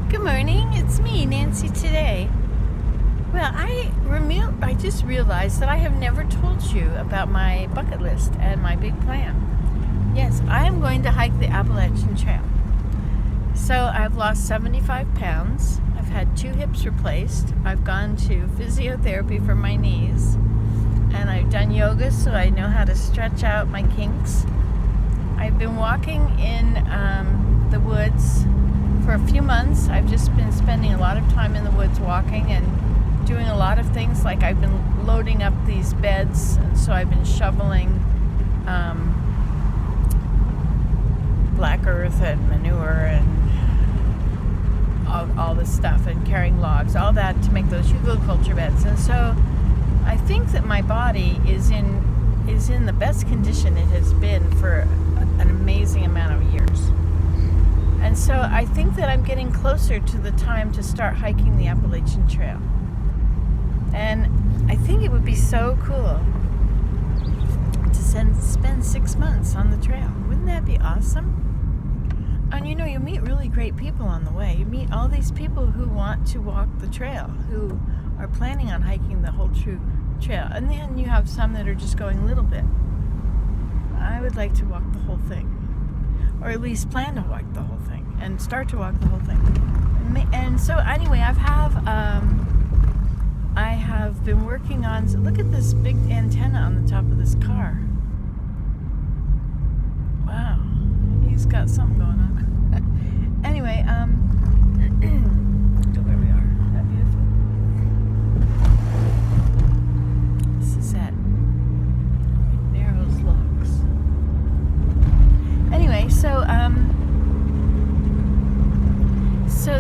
Good morning, it's me, Nancy, today. Well, I just realized that I have never told you about my bucket list and my big plan. Yes, I am going to hike the Appalachian Trail. So I've lost 75 pounds. I've had 2 hips replaced. I've gone to physiotherapy for my knees. And I've done yoga so I know how to stretch out my kinks. I've been walking in the woods for a few months. I've just been spending a lot of time in the woods walking and doing a lot of things. Like I've been loading up these beds, and so I've been shoveling black earth and manure and all this stuff, and carrying logs, all that to make those hugelkultur beds. And so I think that my body is in the best condition it has been for an amazing amount of years. And so I think that I'm getting closer to the time to start hiking the Appalachian Trail. And I think it would be so cool to spend 6 months on the trail. Wouldn't that be awesome? And you meet really great people on the way. You meet all these people who want to walk the trail, who are planning on hiking the whole true trail. And then you have some that are just going a little bit. I would like to walk the whole thing. Or at least plan to walk the whole thing and start to walk the whole thing. And so anyway, I have been working on, look at this big antenna on the top of this car. Wow, he's got something going on. Anyway, where we are. Isn't that beautiful? This is at Narrows Locks. Anyway, so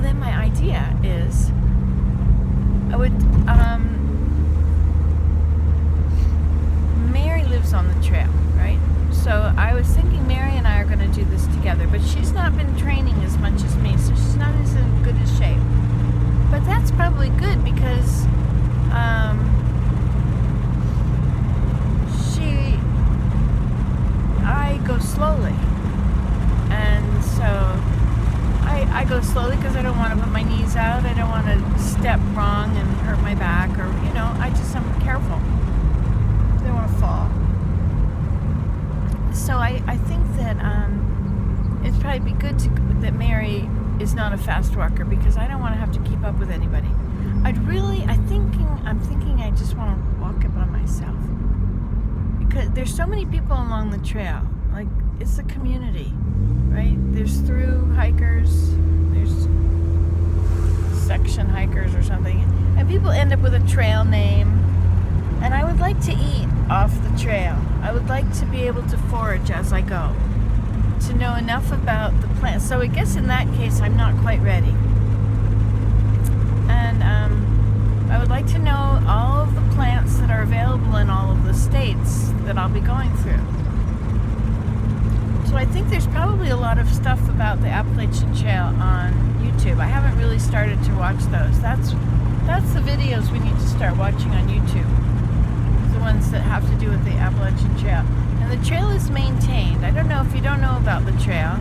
then my idea is I would, Mary lives on the trail, right? So I was thinking Mary and I are going to do this together, but she's not been training as much as me, so she's not as in good a shape. But that's probably good because I go slowly. And so I go slowly because I don't want to put my knees out. I don't want to step wrong and hurt my back, or, I'm careful. I don't want to fall. So I think that it'd probably be good that Mary is not a fast walker, because I don't want to have to keep up with anybody. I'm thinking I just want to walk it by myself. Because there's so many people along the trail. Like, it's a community, right? There's through hikers, there's section hikers or something, and people end up with a trail name. And I would like to eat off the trail. I would like to be able to forage as I go, to know enough about the plants. So I guess in that case, I'm not quite ready. And I would like to know all of the plants that are available in all of the states that I'll be going through. So I think there's probably a lot of stuff about the Appalachian Trail on YouTube. I haven't really started to watch those. That's the videos we need to start watching on YouTube. The ones that have to do with the Appalachian Trail. And the trail is maintained. I don't know if you don't know about the trail.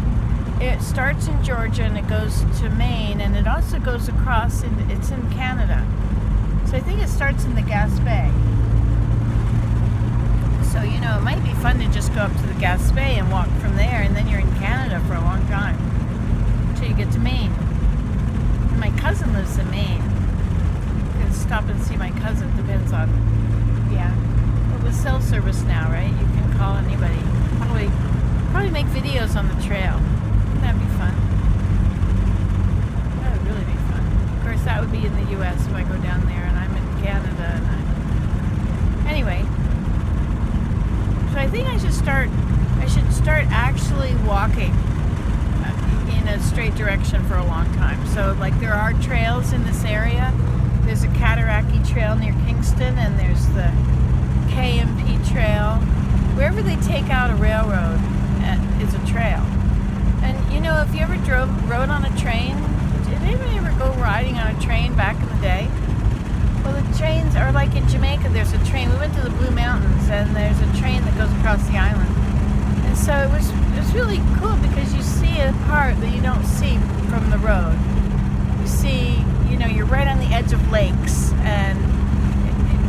It starts in Georgia and it goes to Maine, and it also goes across, it's in Canada. So I think it starts in the Gaspé. So, it might be fun to just go up to the Gaspé and walk from there, and then you're in Canada for a long time until you get to Maine. And my cousin lives in Maine. You can stop and see my cousin, depends on, well, with cell service now, right? You can call anybody. Probably make videos on the trail. Wouldn't that be fun? That would really be fun. Of course, that would be in the U.S. if I go down there, and I'm in Canada. Anyway. So I think I should start actually walking in a straight direction for a long time. So, like, there are trails in this area. There's a Cataraqui Trail near Kingston, and there's the KMP Trail. Wherever they take out a railroad is a trail. And, if you ever rode on a train, did anybody ever go riding on a train back in the day? Well, the trains are like in Jamaica. There's a train. We went to the Blue Mountains, and there's a train that goes across the island. And so it was really cool because you see a part that you don't see from the road. you're right on the edge of lakes and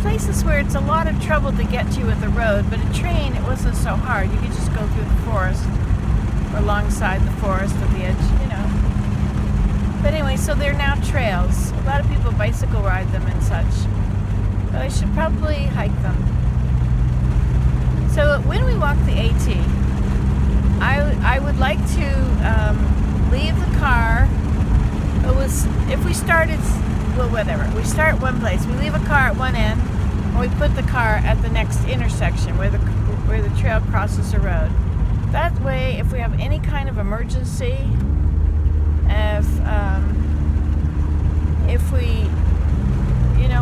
places where it's a lot of trouble to get to with the road, but a train, it wasn't so hard. You could just go through the forest or alongside the forest at the edge. But anyway, so they're now trails. A lot of people bicycle ride them and such, but I should probably hike them. So when we walk the AT, I would like to leave the car. If we started, well, whatever. We start one place. We leave a car at one end, and we put the car at the next intersection where the trail crosses the road. That way, if we have any kind of emergency, if we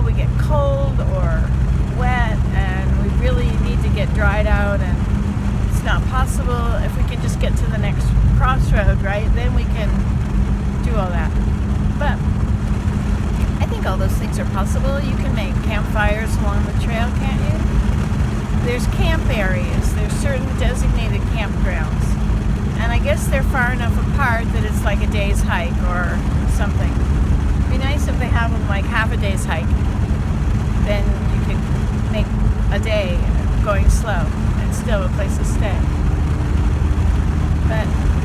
we get cold or wet and we really need to get dried out and it's not possible, if we can just get to the next crossroad, right, then we can do all that. But I think all those things are possible. You can make campfires along the trail, can't you? There's camp areas. There's certain designated campgrounds. And I guess they're far enough apart that it's like a day's hike or something. It'd be nice if they have them like half a day's hike. Then you could make a day going slow and still a place to stay.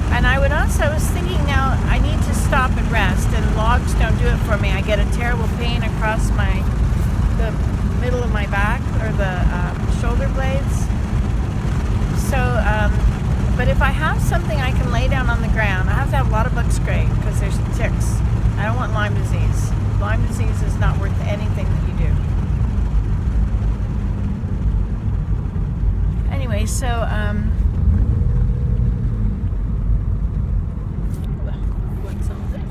And I was thinking now I need to stop and rest, and logs don't do it for me. I get a terrible pain across the middle of my back or the shoulder blades. So, but if I have something I can lay down on the ground, I have to have a lot of bug spray because there's ticks. I don't want Lyme disease. Lyme disease is not worth anything that you do. Anyway, so, what's all this?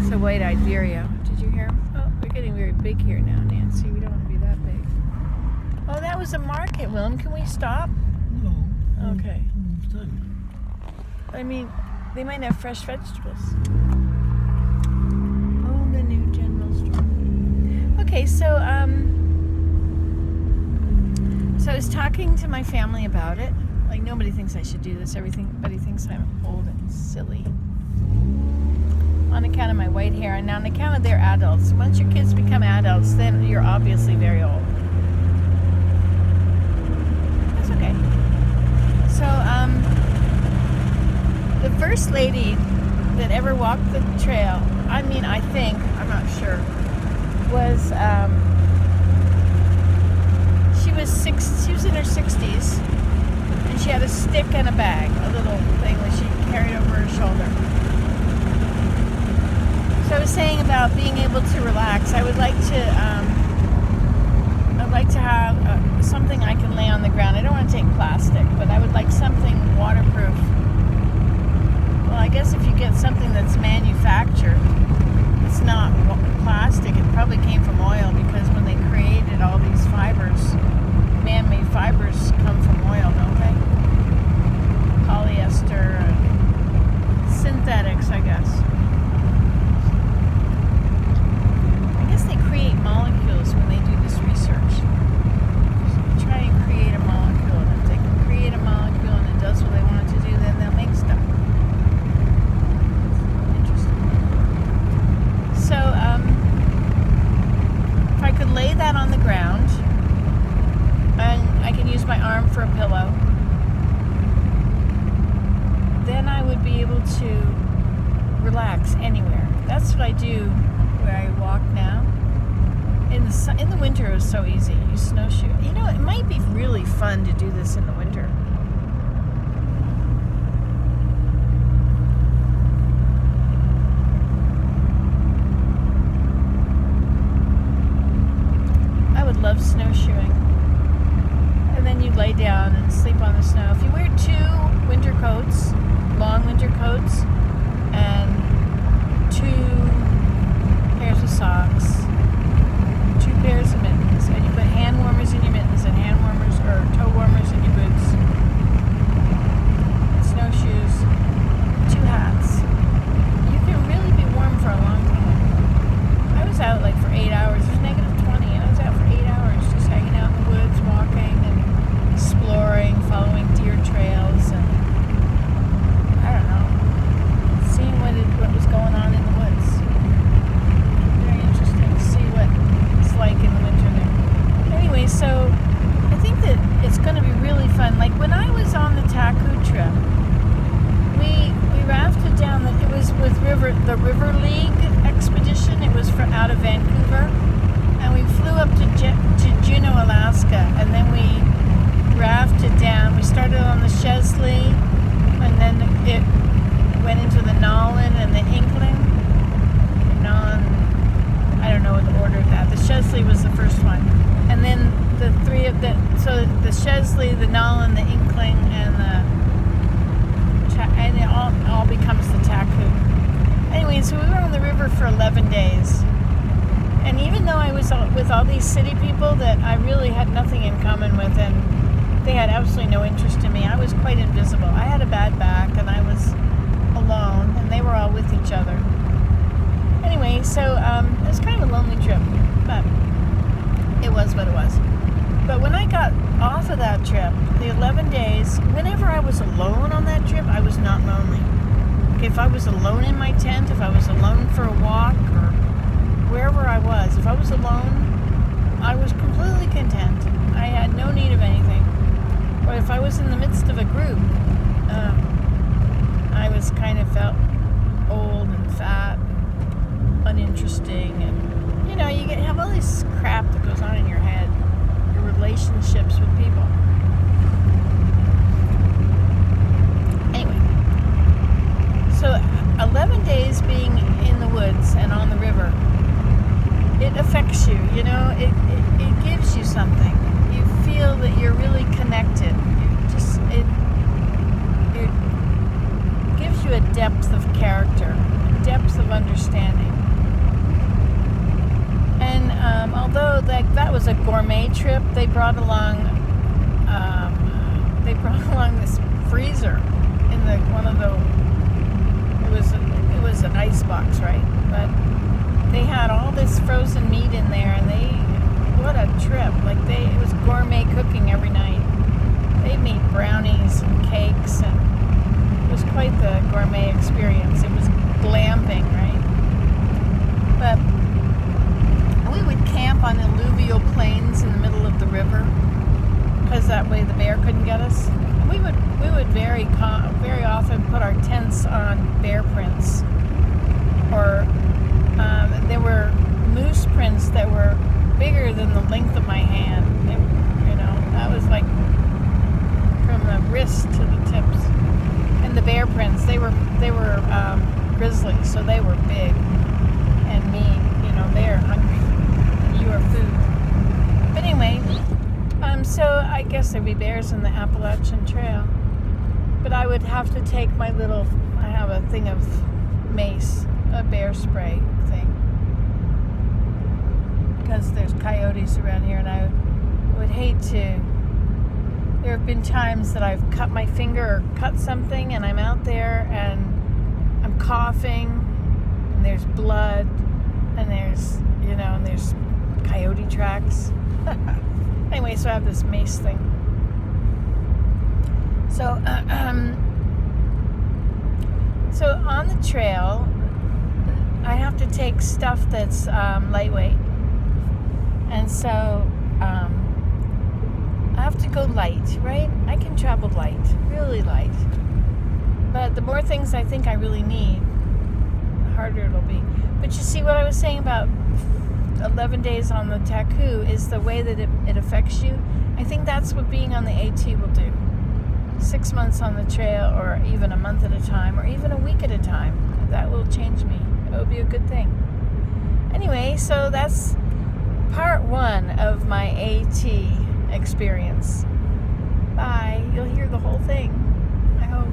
It's a white-eyed vireo. Did you hear him? Oh, we're getting very big here now, Nancy. We don't want to be that big. Oh, that was a market, Willem. Can we stop? No. Okay. Time. I mean, they might have fresh vegetables. Oh, the new general store. Okay, so I was talking to my family about it. Like, nobody thinks I should do this. Everybody thinks I'm old and silly. On account of my white hair, and on account of their adults. Once your kids become adults, then you're obviously very old. That's okay. So, the first lady that ever walked the trail, I'm not sure, was, she was in her 60s, and she had a stick and a bag, a little thing that she carried over her shoulder. So I was saying about being able to relax. I would like to have something I can lay on the ground. I don't want to take plastic, but I would like something waterproof. Well, I guess if you get something that's manufactured, it's not plastic. It probably came from oil, because when they created all these fibers, man-made fibers come from oil, don't they? Polyester, synthetics, I guess. They create molecules when they do this research. They try and create a molecule, and if they can create a molecule and it does what they want it to do, then they'll make stuff. Interesting. So, if I could lay that on the ground, and I can use my arm for a pillow, then I would be able to relax anywhere. That's what I do where I walk now. In the winter, it was so easy. You snowshoe. It might be really fun to do this in the winter. I would love snowshoeing. And then you lay down and sleep on the snow. If you wear 2 winter coats, long winter coats, and 2 pairs of socks, 2 pairs of mittens, and you put hand warmers in your mittens and hand warmers or toe warmers in your boots, snowshoes, 2 hats. You can really be warm for a long time. I was out like for 8 hours. It was -20, and I was out for 8 hours just hanging anyway, so I think that it's going to be really fun. Like when I was on the Taku trip, we rafted down. It was with the River League expedition. It was out of Vancouver, and we flew up to Juneau, Alaska, and then we rafted down. We started on the Chesley, and then it went into the Nolin and the Inkling. I don't know the order of that. The Chesley was the first one, and then the three of so the Chesley, the Nolin, the Inkling, and it all becomes the Taku. Anyway, so we were on the river for 11 days, and even though I was with all these city people that I really had nothing in common with, and they had absolutely no interest in me, I was quite invisible. I had a bad back, and I was alone, and they were all with each other. Anyway, so it was kind of a lonely trip, but it was what it was. But when I got off of that trip, the 11 days, whenever I was alone on that trip, I was not lonely. Okay, if I was alone in my tent, if I was alone for a walk, or wherever I was, if I was alone, I was completely content. I had no need of anything. Or if I was in the midst of a group, I was kind of felt old and fat and uninteresting, and you have all this crap that goes on in your head, your relationships with people. Anyway, so 11 days being in the woods and on the river, it affects you. It gives you something. You feel that you're really connected. It gives you a depth of character, a depth of understanding. And although that was a gourmet trip, they brought along this freezer in it was an ice box, right? But they had all this frozen meat in there, and what a trip! It was gourmet cooking every night. They made brownies and cakes, and it was quite the gourmet experience. It was glamping, right? But we would camp on alluvial plains in the middle of the river, because that way the bear couldn't get us. And we would very often put our tents on bear prints, or there were moose prints that were bigger than the length of my hand. That was like from the wrist to the tips. And the bear prints, they were grizzly, so they were big and mean. They're hungry. You are food. But anyway, so I guess there'd be bears in the Appalachian Trail. But I would have to take I have a thing of mace, a bear spray thing, because there's coyotes around here, and I would hate to. There have been times that I've cut my finger or cut something, and I'm out there and I'm coughing, and there's blood, and there's coyote tracks. Anyway, so I have this mace thing. So, so on the trail, I have to take stuff that's lightweight, and so I have to go light, right? I can travel light, really light. But the more things I think I really need, the harder it'll be. But you see what I was saying about 11 days on the Taku is the way that it affects you. I think that's what being on the AT will do. 6 months on the trail, or even a month at a time, or even a week at a time. That will change me. It will be a good thing. Anyway, so that's part 1 of my AT experience. Bye. You'll hear the whole thing, I hope.